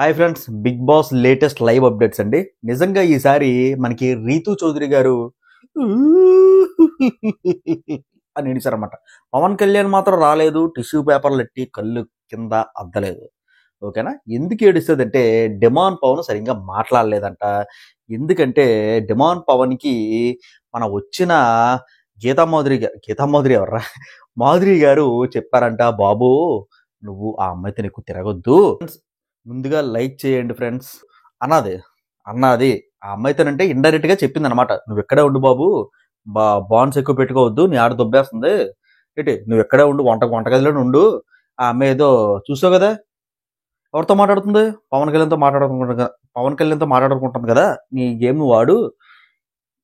Hi friends, Bigg Boss latest live updates అండి. నిజంగా ఈసారి మనకి రీతూ చౌదరి గారు అని ఏడిచారన్నమాట. పవన్ కళ్యాణ్ మాత్రం రాలేదు, టిష్యూ పేపర్లు ఎట్టి కళ్ళు కింద అద్దలేదు. ఓకేనా? ఎందుకు ఏడుస్తుందంటే డిమాన్ పవన్ సరిగ్గా మాట్లాడలేదంట. ఎందుకంటే డిమాన్ పవన్కి మన వచ్చిన గీతామాధురి ఎవర్రా మాధురి గారు చెప్పారంట, బాబు నువ్వు ఆ అమ్మాయితో ఎక్కువ తిరగొద్దు, ముందుగా లైక్ చేయండి ఫ్రెండ్స్ అన్నది ఆ అమ్మాయితోనంటే ఇండైరెక్ట్ గా చెప్పింది అనమాట. నువ్వు ఎక్కడే ఉండు బాబు, బాండ్స్ ఎక్కువ పెట్టుకోవద్దు, నీ ఆడ దొబ్బేస్తుంది ఏంటి, నువ్వు ఎక్కడే ఉండు, వంటగదిలోనే ఉండు. ఆ అమ్మాయి ఏదో చూసావు కదా ఎవరితో మాట్లాడుతుంది, పవన్ కళ్యాణ్తో మాట్లాడుకుంటుంది కదా. నీ గేమ్ నువ్వు వాడు,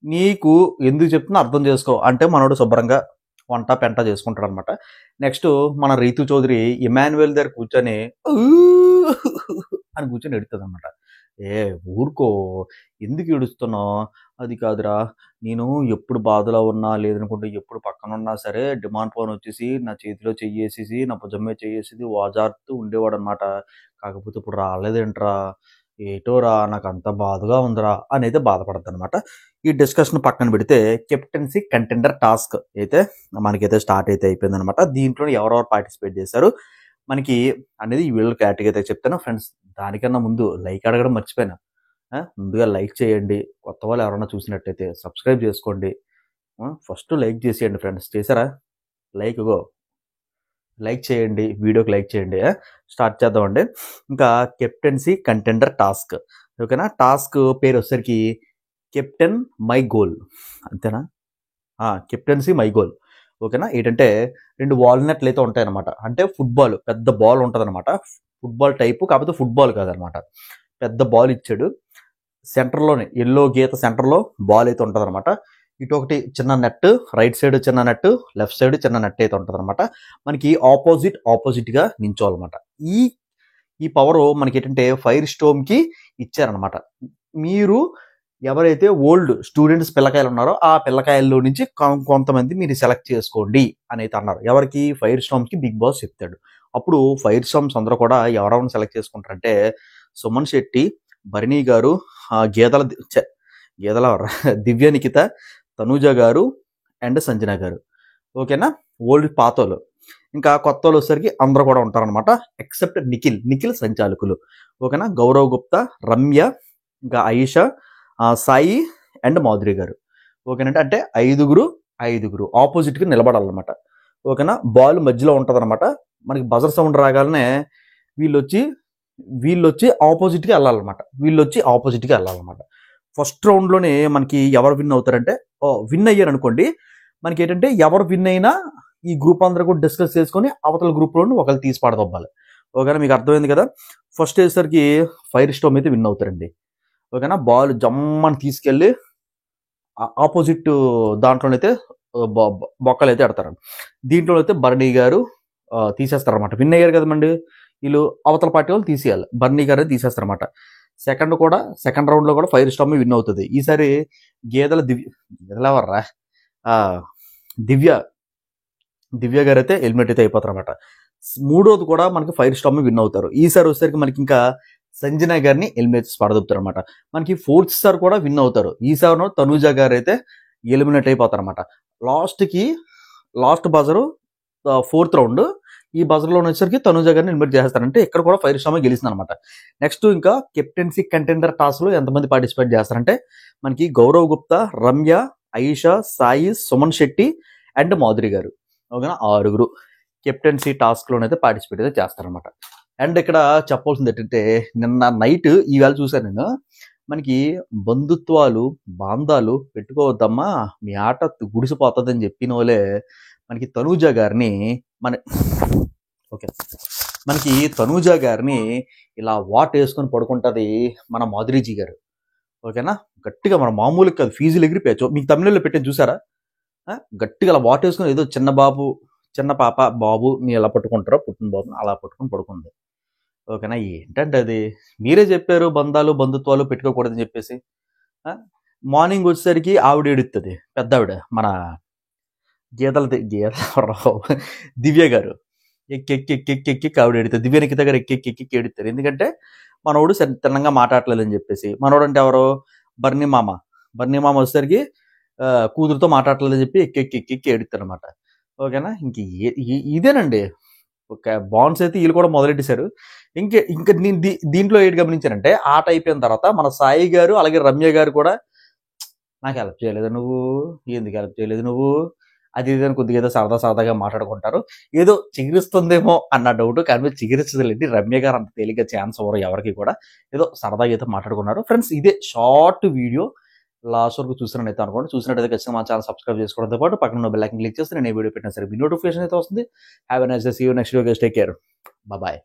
నీకు ఎందుకు చెప్తున్నా అర్థం చేసుకో అంటే మనోడు శుభ్రంగా వంట పెంట చేసుకుంటాడు అనమాట. నెక్స్ట్ మన రీతు చౌదరి ఇమాన్యుయల్ దగ్గర కూర్చొని అని కూర్చొని ఎడుతుంది అనమాట. ఏ ఊరుకో, ఎందుకు ఏడుస్తున్నావు, అది కాదురా, నేను ఎప్పుడు బాధలో ఉన్నా లేదనుకుంటే ఎప్పుడు పక్కన ఉన్నా సరే డిమాండ్ ఫోన్ వచ్చేసి నా చేతిలో చెయ్యేసేసి నా భుజమే చెయ్యేసేసి ఓజారుతూ ఉండేవాడు అనమాట. కాకపోతే ఇప్పుడు రాలేదేంట్రా, ఏటోరా, నాకు అంత బాధగా ఉందిరా అని అయితే బాధపడద్దు అనమాట. ఈ డిస్కషన్ పక్కన పెడితే కెప్టెన్సీ కంటెండర్ టాస్క్ అయితే మనకైతే స్టార్ట్ అయితే అయిపోయింది అనమాట. దీంట్లో ఎవరెవరు పార్టిసిపేట్ చేశారు మనకి అనేది ఈ వీడియో క్లారిటీగా అయితే చెప్తాను ఫ్రెండ్స్. దానికన్నా ముందు లైక్ అడగడం మర్చిపోయినా, ముందుగా లైక్ చేయండి. కొత్త వాళ్ళు ఎవరైనా చూసినట్టయితే సబ్స్క్రైబ్ చేసుకోండి. ఫస్ట్ లైక్ చేసేయండి ఫ్రెండ్స్. చేశారా? లైక్ చేయండి, వీడియోకి లైక్ చేయండి. స్టార్ట్ చేద్దామండి. ఇంకా కెప్టెన్సీ కంటెండర్ టాస్క్, ఓకేనా? టాస్క్ పేరు వచ్చేసరికి కెప్టెన్ మై గోల్, అంతేనా? కెప్టెన్సీ మై గోల్, ఓకేనా? ఏంటంటే 2 వాల్నట్లు అయితే ఉంటాయన్నమాట. అంటే ఫుట్బాల్ పెద్ద బాల్ ఉంటుంది అనమాట, ఫుట్బాల్ టైపు, కాకపోతే ఫుట్బాల్ కాదనమాట. పెద్ద బాల్ ఇచ్చాడు, సెంటర్లోనే ఎల్లో గీత సెంటర్లో బాల్ అయితే ఉంటుంది అనమాట. ఇటు ఒకటి చిన్న నెట్, రైట్ సైడ్ చిన్న నెట్, లెఫ్ట్ సైడ్ చిన్న నెట్ అయితే ఉంటుంది అనమాట. మనకి ఆపోజిట్గా నించోవాలన్నమాట. ఈ పవర్ మనకి ఏంటంటే ఫైర్ స్టోమ్కి ఇచ్చారనమాట. మీరు ఎవరైతే ఓల్డ్ స్టూడెంట్స్ పిల్లకాయలు ఉన్నారో ఆ పిల్లకాయల్లో నుంచి కొంతమంది మీరు సెలెక్ట్ చేసుకోండి అని అయితే అన్నారు. ఎవరికి? ఫైర్ స్టామ్స్కి బిగ్ బాస్ చెప్తాడు. అప్పుడు ఫైర్ స్టామ్స్ అందరూ కూడా ఎవరెవరిని సెలెక్ట్ చేసుకుంటారంటే సుమన్ శెట్టి, భరణి గారు, గేదల దివ్య నిఖిత, తనూజ గారు అండ్ సంజన గారు, ఓకేనా? ఓల్డ్ పాతోలు. ఇంకా కొత్త వాళ్ళు వచ్చేసరికి అందరూ కూడా ఉంటారనమాట, ఎక్సెప్ట్ నిఖిల్ సంచాలకులు, ఓకేనా? గౌరవ్ గుప్తా, రమ్య, ఇంకా ఆయిషా, సాయి అండ్ మాధురి గారు, ఓకేనంటే అంటే ఐదుగురు ఆపోజిట్గా నిలబడాలన్నమాట, ఓకేనా? బాల్ మధ్యలో ఉంటుంది అనమాట. మనకి బజర్ సౌండ్ రాగానే వీళ్ళొచ్చి ఆపోజిట్గా వెళ్ళాలన్నమాట. ఫస్ట్ రౌండ్లోనే మనకి ఎవరు విన్ అవుతారంటే, విన్ అయ్యారు అనుకోండి, మనకి ఏంటంటే ఎవరు విన్ అయినా ఈ గ్రూప్ అందరూ కూడా డిస్కస్ చేసుకొని అవతల గ్రూప్లోని ఒకరు తీసి పడదొబ్బాలి, ఓకేనా? మీకు అర్థమైంది కదా. ఫస్ట్ వేసరికి ఫైర్ స్టోమ్ అయితే విన్ అవుతారండి, ఓకేనా? బాల్ జమ్మని తీసుకెళ్ళి ఆపోజిట్ దాంట్లోనైతే బొక్కలు అయితే ఆడతారు. దీంట్లో అయితే బర్నీ గారు తీసేస్తారనమాట. విన్ అయ్యారు కదమండి వీళ్ళు, అవతల పార్టీ వాళ్ళు తీసేయాలి, బర్నీ గారు తీసేస్తారనమాట. సెకండ్ రౌండ్లో కూడా ఫైర్ స్టామ్ విన్ అవుతుంది. ఈసారి ఎవర్రా దివ్య గారు అయితే ఎలిమినేట్ అయితే అయిపోతారు అనమాట. మూడోది కూడా మనకి ఫైర్ స్టామ్ విన్ అవుతారు. ఈసారి వచ్చేసరికి మనకి ఇంకా సంజన గారిని ఎలిమినేట్ పడదొప్పుతారు అనమాట. మనకి ఫోర్త్ సార్ కూడా విన్ అవుతారు. ఈసారి తనూజ గారు అయితే ఎలిమినేట్ అయిపోతారు అనమాట. లాస్ట్ బజరు ఫోర్త్ రౌండ్, ఈ బజర్లో వచ్చేసరికి తనూజ గారిని ఎలిమినేట్ చేస్తారంటే ఇక్కడ కూడా ఫైర్ స్టామ్ గెలిచింది అనమాట. నెక్స్ట్ ఇంకా కెప్టెన్సీ కంటెండర్ టాస్క్లో ఎంతమంది పార్టిసిపేట్ చేస్తారంటే మనకి గౌరవ్ గుప్తా, రమ్య, ఆయిషా, సాయి, సుమన్ శెట్టి అండ్ మాధురి గారు, ఓకేనా? 6 కెప్టెన్సీ టాస్క్లోనైతే పార్టిసిపేట్ అయితే చేస్తారనమాట. అండ్ ఇక్కడ చెప్పాల్సింది ఏంటంటే నిన్న నైట్ ఈవేళ చూశాను నేను, మనకి బాంధాలు పెట్టుకోవద్దమ్మా, మీ ఆట గుడిసిపోతుందని చెప్పిన వాళ్ళే మనకి తనూజ గారిని మనకి తనూజ గారిని ఇలా వాట్ వేసుకొని పడుకుంటుంది మన మాధురీజీ గారు, ఓకేనా? గట్టిగా మన మామూలుగా కాదు, ఫీజులు ఎగిరిపోయచ్చు. మీకు తమిళలో పెట్టేది చూసారా? గట్టిగా అలా వాట్ వేసుకొని ఏదో చిన్న పాప బాబు నీ ఎలా పట్టుకుంటారో పుట్టిన బాబుని అలా పట్టుకొని పడుకుంది, ఓకేనా? ఏంటంటే అది మీరే చెప్పారు బంధుత్వాలు పెట్టుకోకూడదని చెప్పేసి. మార్నింగ్ వచ్చేసరికి ఆవిడ ఏడుస్తుంది, పెద్ద ఆవిడ మన దివ్య గారు. ఎక్కి ఆవిడ ఎడుతారు. దివ్య దగ్గర ఎక్కి ఎడుతారు. ఎందుకంటే మనోడు తిన్నంగా మాట్లాడలేదని చెప్పేసి. మనోడు అంటే ఎవరు? బర్నీ మామ. బర్నీ మామ వచ్చేసరికి కూతురుతో మాట్లాడలేదని చెప్పి ఎక్కి ఎడుతారు అనమాట. ఓకేనా? ఇంక ఇదేనండి. ఒక బాండ్స్ అయితే వీళ్ళు కూడా మొదలెట్టేశారు. ఇంకా నేను దీంట్లో ఏంటి గమనించానంటే, ఆట అయిపోయిన తర్వాత మన సాయి గారు అలాగే రమ్య గారు కూడా నాకు హెల్ప్ చేయలేదు నువ్వు, ఎందుకు హెల్ప్ చేయలేదు నువ్వు, అది ఇది అని కొద్దిగా ఏదో సరదాగా మాట్లాడుకుంటారు. ఏదో చిగురిస్తుందేమో అన్న డౌట్, కానీ చిగురించదులేండి. రమ్య గారు అంత తేలిగ్గా ఛాన్స్ ఇవ్వరు ఎవరికి కూడా. ఏదో సరదాగా అయితే మాట్లాడుకున్నారు. ఫ్రెండ్స్, ఇదే షార్ట్ వీడియో. లాస్ట్ వరకు చూసినట్టు అనుకోండి. చూసినట్టయితే ఖచ్చితంగా మా ఛానల్ సబ్స్క్రైబ్ చేసుకోవడంతో పాటు పక్కన ఉన్న బెల్ ఐకాన్ క్లిక్ చేస్తే నేను ఏ వీడియో పెట్టినా సరే మీ నోటిఫికేషన్ అయితే వస్తుంది. Have a nice day. See you next video. Take care. Bye.